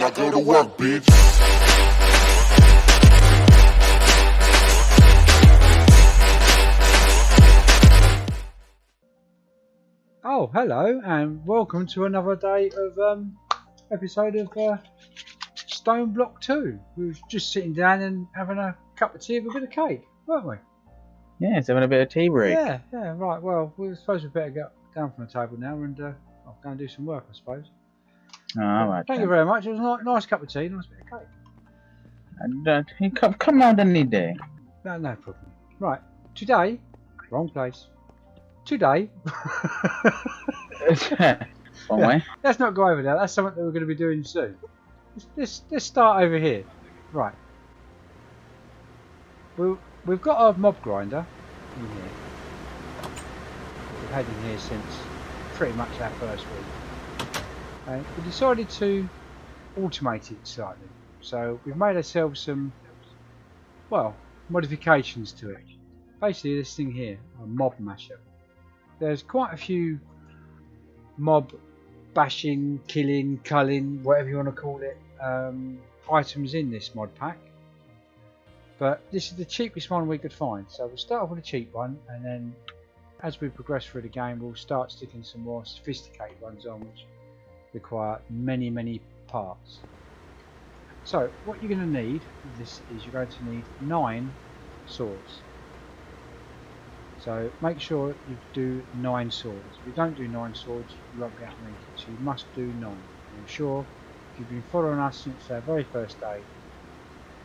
Now go to work, bitch. Oh, hello, and welcome to another day of episode of Stoneblock 2. We were just sitting down and having a cup of tea with a bit of cake, weren't we? Yeah, it's having a bit of tea break. Yeah, right. Well, we suppose we better get down from the table now and I'll go and do some work, I suppose. Oh, alright. Thank you very much. It was a nice cup of tea, nice bit of cake. You come round any day. No problem. Right, today, wrong place. Today. One way. Let's not go over there. That's something that we're going to be doing soon. Let's start over here. Right. We've got a mob grinder in here. We've had in here since pretty much our first week. And we decided to automate it slightly. So we've made ourselves some, well, modifications to it. Basically this thing here, a mob masher. There's quite a few mob bashing, killing, culling, whatever you want to call it, items in this mod pack. But this is the cheapest one we could find. So we'll start off with a cheap one, and then as we progress through the game we'll start sticking some more sophisticated ones on which require many parts. So what you're going to need with this is you're going to need 9 swords. So make sure you do 9 swords. If you don't do 9 swords, you won't be able to make it. So you must do 9. I'm sure if you've been following us since our very first day,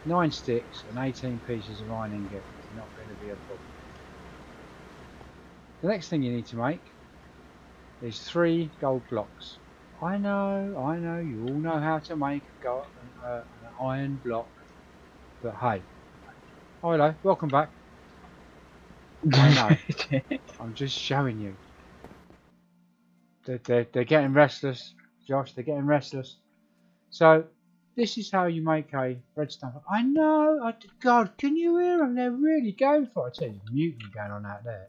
9 sticks and 18 pieces of iron ingot is not going to be a problem. The next thing you need to make is 3 gold blocks. I know, you all know how to make an iron block, but hey. Oh hello, welcome back. I know. I'm just showing you. They're getting restless, Josh. They're getting restless. So this is how you make a redstone. I know. God, can you hear them? They're really going for it. I tell you, mutiny going on out there.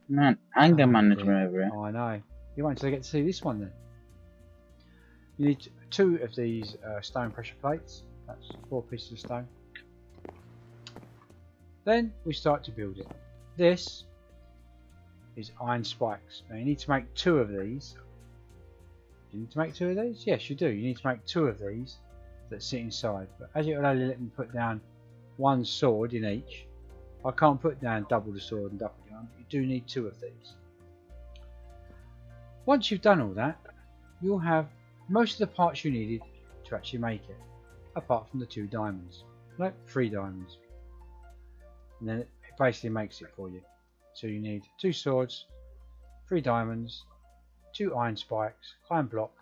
Man, anger management over here. Oh, I know. You won't until I get to see this one then. You need 2 of these stone pressure plates. That's 4 pieces of stone. Then we start to build it. This is iron spikes. Now you need to make 2 of these. You need to make 2 of these? Yes, you do. You need to make 2 of these that sit inside. But as it will only let me put down 1 sword in each, I can't put down double the sword and double the arm. You do need 2 of these. Once you've done all that, you'll have most of the parts you needed to actually make it, apart from the 2 diamonds. No, 3 diamonds. And then it basically makes it for you. So you need 2 swords, 3 diamonds, 2 iron spikes, iron block,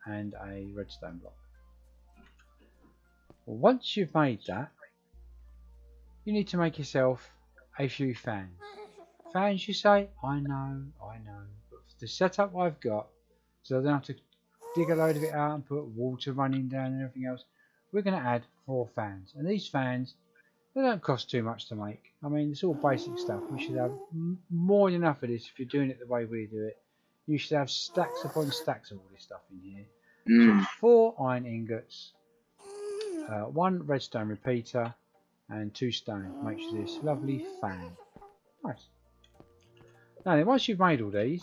and a redstone block. Well, once you've made that, you need to make yourself a few fans. Fans, you say? I know. But for the setup I've got, so I don't have to dig a load of it out and put water running down and everything else, we're going to add 4 fans. And these fans, they don't cost too much to make. I mean, it's all basic stuff. We should have more than enough of this if you're doing it the way we do it. You should have stacks upon stacks of all this stuff in here. So 4 iron ingots, 1 redstone repeater, and 2 stone. Makes this lovely fan. Nice. Now then, once you've made all these,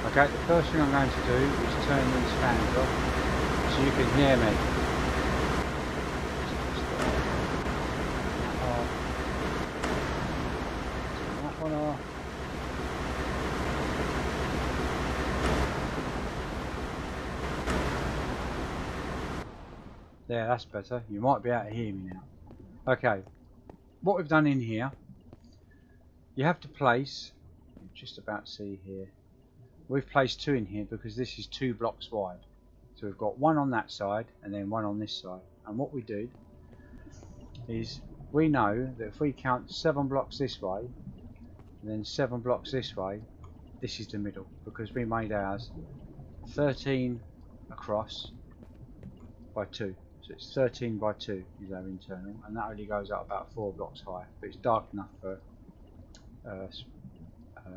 okay, the first thing I'm going to do is turn these fans off so you can hear me. There, that's better. You might be able to hear me now. Okay, what we've done in here, you have to place, just about to see here, we've placed 2 in here because this is 2 blocks wide. So we've got 1 on that side and then 1 on this side. And what we do is we know that if we count 7 blocks this way and then 7 blocks this way, this is the middle, because we made ours 13 across by 2. So it's 13 by 2 is our internal, and that only goes up about 4 blocks high, but it's dark enough for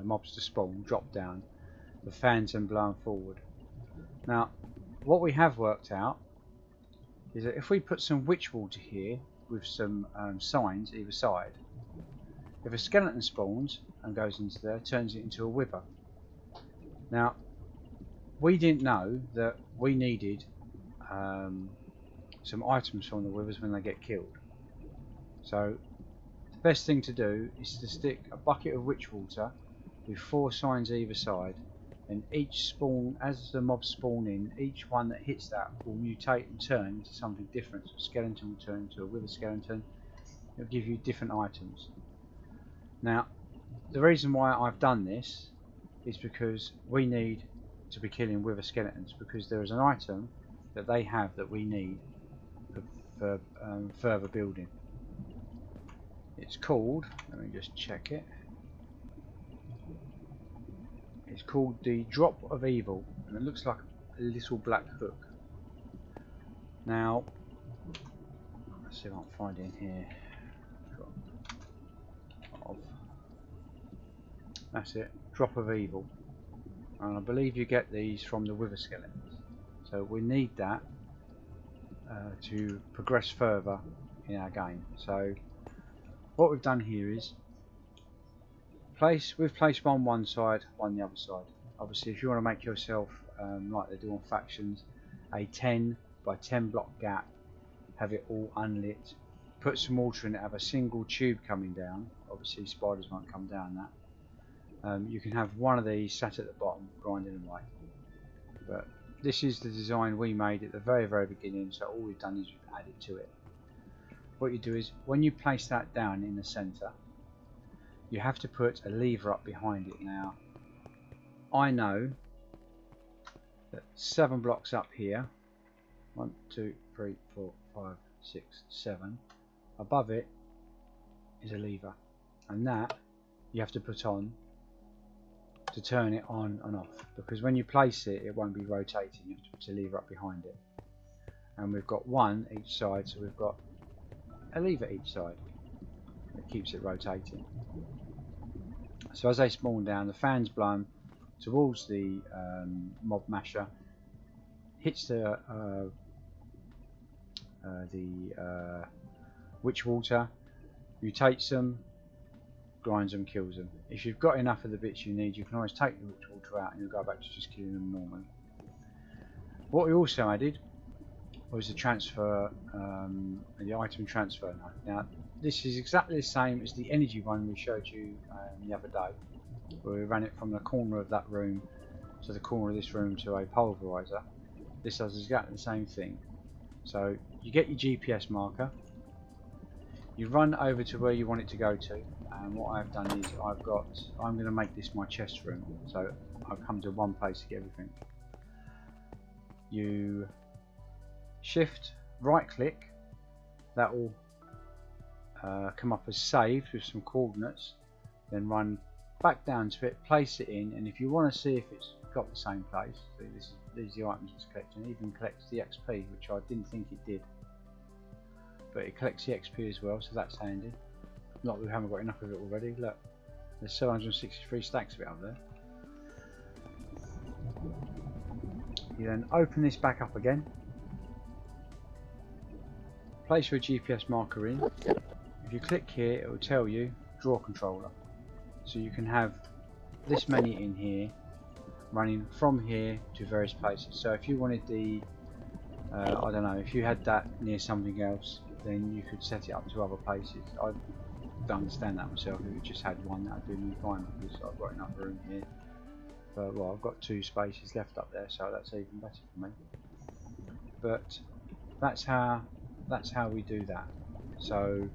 mobs to spawn, drop down, the fans and blow them forward. Now, what we have worked out is that if we put some witch water here with some signs either side, if a skeleton spawns and goes into there, turns it into a wither. Now, we didn't know that we needed some items from the withers when they get killed. So the best thing to do is to stick a bucket of witch water with 4 signs either side, and each spawn, as the mobs spawn in, each one that hits that will mutate and turn into something different. So a skeleton will turn into a wither skeleton. It'll give you different items. Now, the reason why I've done this is because we need to be killing wither skeletons, because there is an item that they have that we need for further building. It's called, let me just check it. It's called the Drop of Evil, and it looks like a little black hook. Now, let's see if I can find it in here. That's it, Drop of Evil. And I believe you get these from the wither skeletons. So we need that to progress further in our game. So what we've done here is we've placed one side, one the other side. Obviously, if you want to make yourself like they do on factions, a 10 by 10 block gap, have it all unlit, put some water in it, have a single tube coming down. Obviously spiders won't come down that. You can have one of these sat at the bottom grinding away. But this is the design we made at the very beginning, so all we've done is we've added to it. What you do is, when you place that down in the centre, you have to put a lever up behind it. Now, I know that 7 blocks up here, 1, 2, 3, 4, 5, 6, 7, above it is a lever, and that you have to put on to turn it on and off, because when you place it, it won't be rotating. You have to put a lever up behind it, and we've got one each side, so we've got a lever each side that keeps it rotating. So as they spawn down, the fans blow them towards the mob masher, hits the witch water, mutates them, grinds them, kills them. If you've got enough of the bits you need, you can always take the witch water out and you'll go back to just killing them normally. What we also added was the transfer, the item transfer node. Now, this is exactly the same as the energy one we showed you the other day, where we ran it from the corner of that room to the corner of this room to a pulverizer. This does exactly the same thing. So you get your GPS marker, you run over to where you want it to go to, and what I've done is I'm going to make this my chest room, so I've come to one place to get everything. You shift right click, that will come up as saved with some coordinates, then run back down to it, place it in, and if you want to see if it's got the same place, so these are the items it's collecting. It even collects the XP, which I didn't think it did, but it collects the XP as well, so that's handy. Not that we haven't got enough of it already. Look, there's 763 stacks of it up there. You then open this back up again, place your GPS marker in. If you click here, it will tell you draw controller, so you can have this many in here running from here to various places. So if you wanted the I don't know, if you had that near something else, then you could set it up to other places. I don't understand that myself. If you just had one, that would do me fine, because I've got enough room here. But well, I've got 2 spaces left up there, so that's even better for me. But that's how we do that. So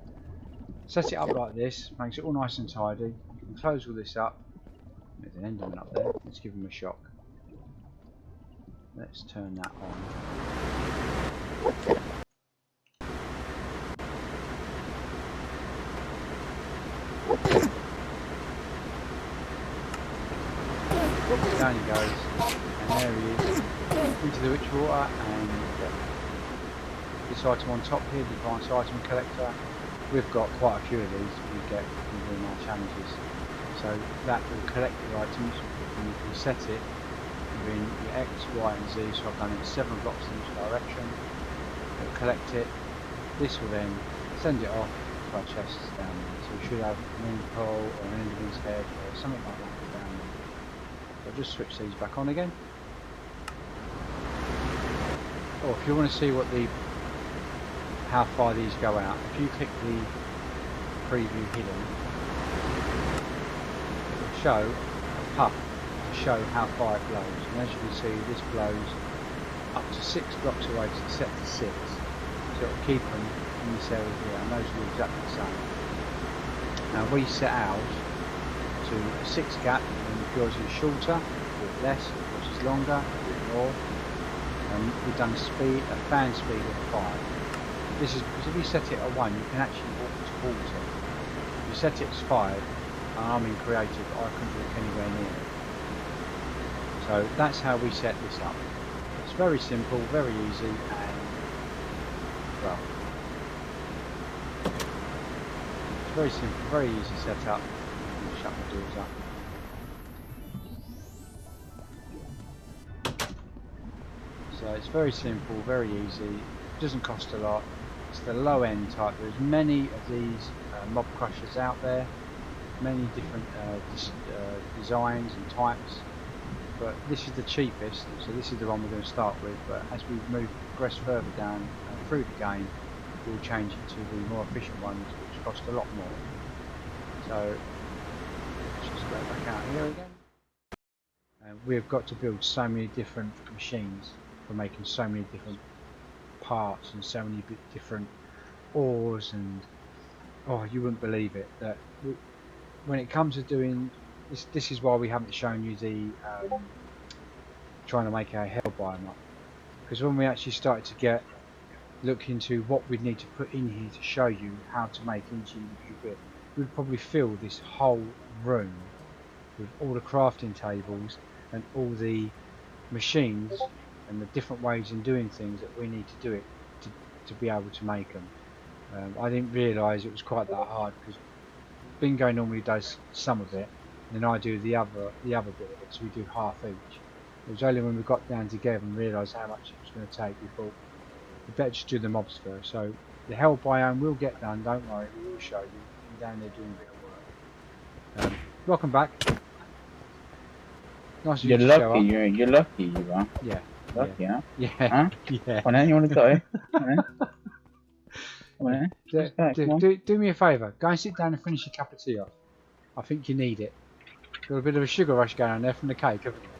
set it up like this, makes it all nice and tidy. You can close all this up. There's an enderman up there. Let's give him a shock. Let's turn that on. Down he goes, and there he is, into the witch water, and this item on top here, the advanced item collector. We've got quite a few of these we get in doing our challenges. So that will collect the items, and you can set it in your X, Y and Z, so I've done it 7 blocks in each direction. It'll collect it. This will then send it off to our chests down there. So we should have an end pole or an enderman's head or something like that down there. So I'll just switch these back on again. Or if you want to see what how far these go out, if you click the preview hidden, it will show a puff to show how far it blows. And as you can see, this blows up to 6 blocks away to set to 6. So it'll keep them in this area here, and those will be exactly the same. Now we set out to a 6 gap, and yours is shorter, do it less, which is longer, do it more. And we've done a fan speed of 5. This is because if you set it at 1, you can actually walk towards it. If you set it as 5, and I'm in creative, I couldn't walk anywhere near it. So that's how we set this up. It's very simple, very easy, and well, it's very simple, very easy setup. I'm gonna shut my doors up. So it's very simple, very easy, it doesn't cost a lot, it's the low end type. There's many of these mob crushers out there, many different designs and types, but this is the cheapest, so this is the one we're going to start with, but as we progress further down through the game, we'll change it to the more efficient ones which cost a lot more. So let's just go back out here again. We've got to build so many different machines for making so many different parts and so many different ores, and oh, you wouldn't believe it that when it comes to doing this is why we haven't shown you the trying to make our hell biome up, because when we actually started to look into what we'd need to put in here to show you how to make each individual bit, we'd probably fill this whole room with all the crafting tables and all the machines and the different ways in doing things that we need to do it to be able to make them. I didn't realise it was quite that hard, because Bingo normally does some of it and then I do the other bit of it, so we do half each. It was only when we got down together and realised how much it was going to take we thought we better just do the mobs first. So the hell biome will get done, don't worry, we will show you. I'm down there doing a bit of work. Welcome back. Nice of you to show up. You're lucky, you are. Yeah. Lucky, yeah. huh? Yeah. Huh? Yeah. Come on then, you want to go? Come on then. Come on then. Do me a favour, go and sit down and finish your cup of tea off. I think you need it. Got a bit of a sugar rush going on there from the cake, haven't you?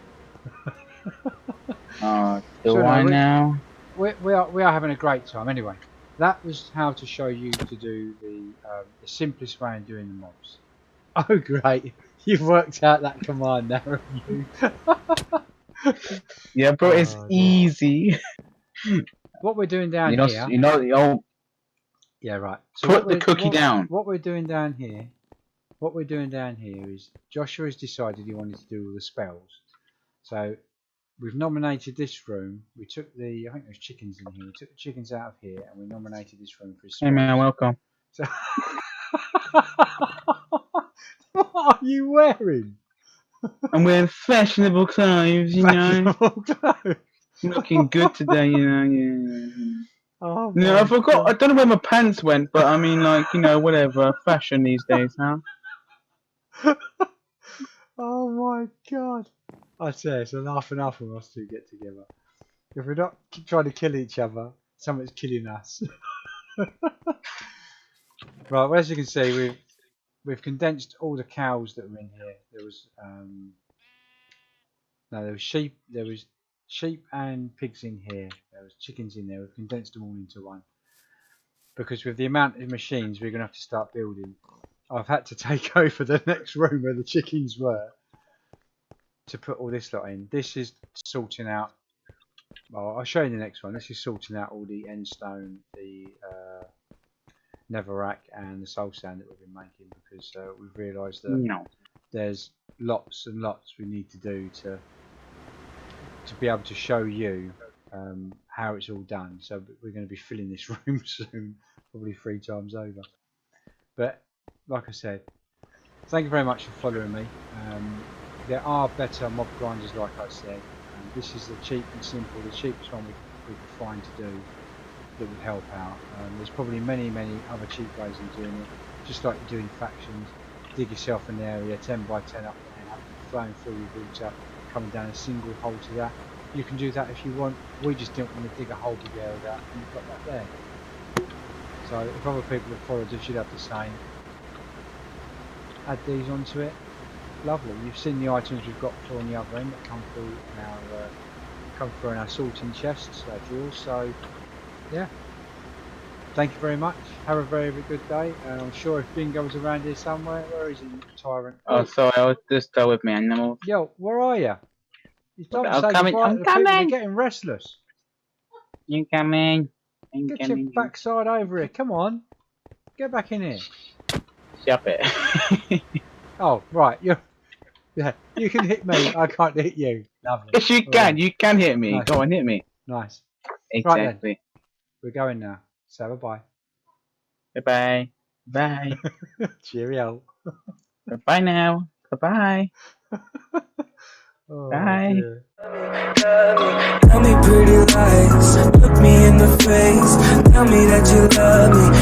Oh, So I now? We are having a great time. Anyway, that was how to show you to do the simplest way of doing the mobs. Oh great, you've worked out that command now, haven't you? Yeah, bro, it's easy. What we're doing down here. You know the old. Yeah, right. So put the cookie down. What we're doing down here. What we're doing down here is Joshua has decided he wanted to do all the spells. So we've nominated this room. We took I think there's chickens in here. We took the chickens out of here and we nominated this room for his spells. Hey man, welcome. So what are you wearing? I'm wearing fashionable clothes, you know. Clothes. Looking good today, you know. Yeah. Oh, No, I forgot. I don't know where my pants went, but I mean, like, you know, whatever. Fashion these days, huh? Oh my god. I say it's a laugh and half of us two get together. If we're not trying to kill each other, someone's killing us. Right, well, as you can see, we've condensed all the cows that were in here. There was sheep and pigs in here. There was chickens in there. We've condensed them all into one. Because with the amount of machines we're going to have to start building, I've had to take over the next room where the chickens were to put all this lot in. This is sorting out, well, I'll show you the next one. This is sorting out all the endstone, the netherrack and the soul sand that we've been making, because we've realised that there's lots and lots we need to do to be able to show you how it's all done. So we're going to be filling this room soon, probably 3 times over. But like I said, thank you very much for following me. There are better mob grinders, like I said. This is the cheap and simple, the cheapest one we could find to do that would help out. There's probably many other cheap ways of doing it, just like you're doing factions. Dig yourself an area 10 by 10 up there and have it flowing through your water, coming down a single hole to that. You can do that if you want. We just didn't want to dig a whole big area out, and you've got that there. So if other people have followed us, you'd have the same. Add these onto it. Lovely. You've seen the items we've got on the other end that come through in our sorting chests, our drawers. So yeah. Thank you very much. Have a very good day. And I'm sure if Bingo's around here somewhere, where is he, Tyrant? Oh, sorry, I was just with my animals. Yo, where are you? It's time to I'm say coming. goodbye I'm to the people. They're coming. getting restless. You coming? I'm Get coming. your backside over here. Come on. Get back in here. Shop it. Oh, right. Yeah, you can hit me. I can't hit you. Lovely. Yes, you All can. right. You can hit me. Nice. Go on, hit me. Nice. Right then. Exactly. We're going now. So bye-bye. Bye bye. Bye. Cheerio. Bye now. Bye bye. Oh, Bye. dear. Tell me pretty lies, look me in the face. Tell me that you love me.